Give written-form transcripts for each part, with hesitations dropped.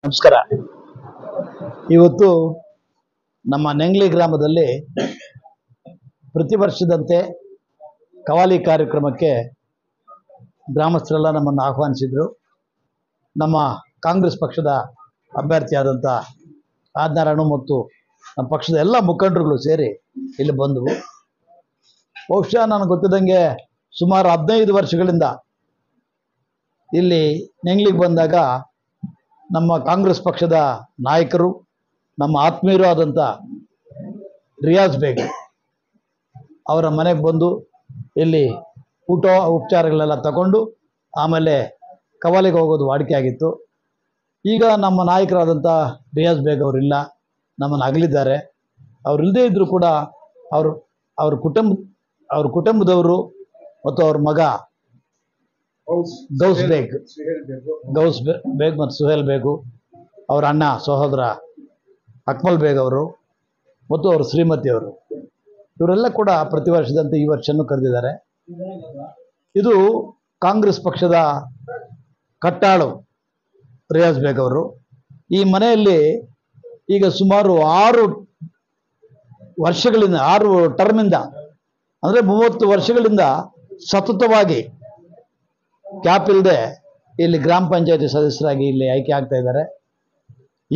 ನಮಸ್ಕಾರ. ಇವತ್ತು ನಮ್ಮ ನೆಂಗ್ಲಿ ಗ್ರಾಮದಲ್ಲಿ ಪ್ರತಿ ವರ್ಷದಂತೆ ಕವಾಲಿ ಕಾರ್ಯಕ್ರಮಕ್ಕೆ ಗ್ರಾಮಸ್ಥರೆಲ್ಲ ನಮ್ಮನ್ನು ಆಹ್ವಾನಿಸಿದರು. ನಮ್ಮ ಕಾಂಗ್ರೆಸ್ ಪಕ್ಷದ ಅಭ್ಯರ್ಥಿಯಾದಂಥ ಆದ್ನಾರಾಯಣ ಮತ್ತು ನಮ್ಮ ಪಕ್ಷದ ಎಲ್ಲ ಮುಖಂಡರುಗಳು ಸೇರಿ ಇಲ್ಲಿ ಬಂದವು. ಬಹುಶಃ ನನಗೆ ಗೊತ್ತಿದ್ದಂಗೆ ಸುಮಾರು 15 ವರ್ಷಗಳಿಂದ ಇಲ್ಲಿ ನೆಂಗ್ಲಿಗೆ ಬಂದಾಗ ನಮ್ಮ ಕಾಂಗ್ರೆಸ್ ಪಕ್ಷದ ನಾಯಕರು, ನಮ್ಮ ಆತ್ಮೀಯರು ಆದಂಥ ರಿಯಾಜ್ ಬೇಗ್ ಅವರ ಮನೆಗೆ ಬಂದು ಇಲ್ಲಿ ಊಟ ಉಪಚಾರಗಳೆಲ್ಲ ತಗೊಂಡು ಆಮೇಲೆ ಕವಾಲಿಗೆ ಹೋಗೋದು ವಾಡಿಕೆ ಆಗಿತ್ತು. ಈಗ ನಮ್ಮ ನಾಯಕರಾದಂಥ ರಿಯಾಜ್ ಬೇಗ್ ಅವರಿಲ್ಲ, ನಮ್ಮನ್ನು ಅಗಲಿದ್ದಾರೆ. ಅವರಿಲ್ಲದೇ ಇದ್ದರೂ ಕೂಡ ಅವ್ರ ಕುಟುಂಬದವರು ಮತ್ತು ಅವ್ರ ಮಗ ಗೌಸ್ ಬೇಗ್ ಮತ್ತು ಸುಹೇಲ್ ಬೇಗು, ಅವರ ಅಣ್ಣ ಸಹೋದರ ಅಕ್ಮಲ್ ಬೇಗ್ ಅವರು ಮತ್ತು ಅವರು ಶ್ರೀಮತಿಯವರು, ಇವರೆಲ್ಲ ಕೂಡ ಪ್ರತಿ ವರ್ಷದಂತೆ ಈ ವರ್ಷನೂ ಕರೆದಿದ್ದಾರೆ. ಇದು ಕಾಂಗ್ರೆಸ್ ಪಕ್ಷದ ಕಟ್ಟಾಳು ರಿಯಾಜ್ ಬೇಗ್ ಅವರು. ಈ ಮನೆಯಲ್ಲಿ ಈಗ ಸುಮಾರು 6 ವರ್ಷಗಳಿಂದ 6 ಟರ್ಮಿಂದ ಅಂದರೆ 30 ವರ್ಷಗಳಿಂದ ಸತತವಾಗಿ ಕ್ಯಾಪ್ ಇಲ್ಲದೆ ಇಲ್ಲಿ ಗ್ರಾಮ ಪಂಚಾಯತಿ ಸದಸ್ಯರಾಗಿ ಇಲ್ಲಿ ಆಯ್ಕೆ ಆಗ್ತಾ ಇದ್ದಾರೆ.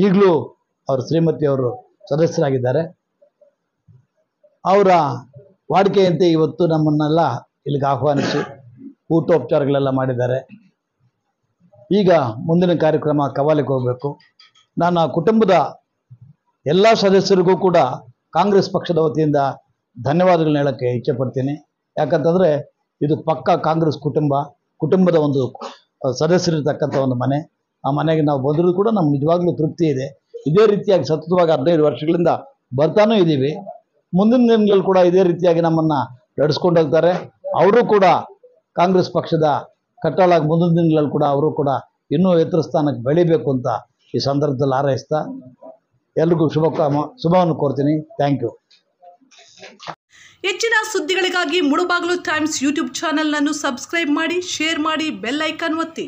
ಈಗಲೂ ಅವ್ರ ಶ್ರೀಮತಿಯವರು ಸದಸ್ಯರಾಗಿದ್ದಾರೆ. ಅವರ ವಾಡಿಕೆಯಂತೆ ಇವತ್ತು ನಮ್ಮನ್ನೆಲ್ಲ ಇಲ್ಲಿಗೆ ಆಹ್ವಾನಿಸಿ ಊಟೋಪಚಾರಗಳೆಲ್ಲ ಮಾಡಿದ್ದಾರೆ. ಈಗ ಮುಂದಿನ ಕಾರ್ಯಕ್ರಮ ಕವಾಲಿಗೆ ಹೋಗಬೇಕು. ನಾನು ಕುಟುಂಬದ ಎಲ್ಲ ಸದಸ್ಯರಿಗೂ ಕೂಡ ಕಾಂಗ್ರೆಸ್ ಪಕ್ಷದ ವತಿಯಿಂದ ಧನ್ಯವಾದಗಳನ್ನ ಹೇಳೋಕ್ಕೆ ಇಚ್ಛೆಪಡ್ತೀನಿ. ಯಾಕಂತಂದರೆ ಇದು ಪಕ್ಕಾ ಕಾಂಗ್ರೆಸ್ ಕುಟುಂಬದ ಒಂದು ಸದಸ್ಯರಿರ್ತಕ್ಕಂಥ ಒಂದು ಮನೆ. ಆ ಮನೆಗೆ ನಾವು ಬಂದರೂ ಕೂಡ ನಮ್ಗೆ ನಿಜವಾಗ್ಲೂ ತೃಪ್ತಿ ಇದೆ. ಇದೇ ರೀತಿಯಾಗಿ ಸತತವಾಗಿ 15 ವರ್ಷಗಳಿಂದ ಬರ್ತಾನೂ ಇದ್ದೀವಿ. ಮುಂದಿನ ದಿನಗಳು ಕೂಡ ಇದೇ ರೀತಿಯಾಗಿ ನಮ್ಮನ್ನು ನಡೆಸ್ಕೊಂಡು ಹೋಗ್ತಾರೆ. ಅವರು ಕೂಡ ಕಾಂಗ್ರೆಸ್ ಪಕ್ಷದ ಕಟ್ಟಾಳಾಗಿ ಮುಂದಿನ ದಿನಗಳಲ್ಲಿ ಕೂಡ ಅವರು ಕೂಡ ಇನ್ನೂ ಎತ್ತರ ಸ್ಥಾನಕ್ಕೆ ಬೆಳಿಬೇಕು ಅಂತ ಈ ಸಂದರ್ಭದಲ್ಲಿ ಹಾರೈಸ್ತಾ ಎಲ್ರಿಗೂ ಶುಭವನ್ನು ಕೋರ್ತೀನಿ. Thank you. ಹೆಚ್ಚಿನ ಸುದ್ದಿಗಳಿಗಾಗಿ ಮುಳುಬಾಗಿಲು ಟೈಮ್ಸ್ ಯೂಟ್ಯೂಬ್ ಚಾನೆಲ್ ಅನ್ನು ಸಬ್ಸ್ಕ್ರೈಬ್ ಮಾಡಿ, ಶೇರ್ ಮಾಡಿ, ಬೆಲ್ ಐಕಾನ್ ಒತ್ತಿ.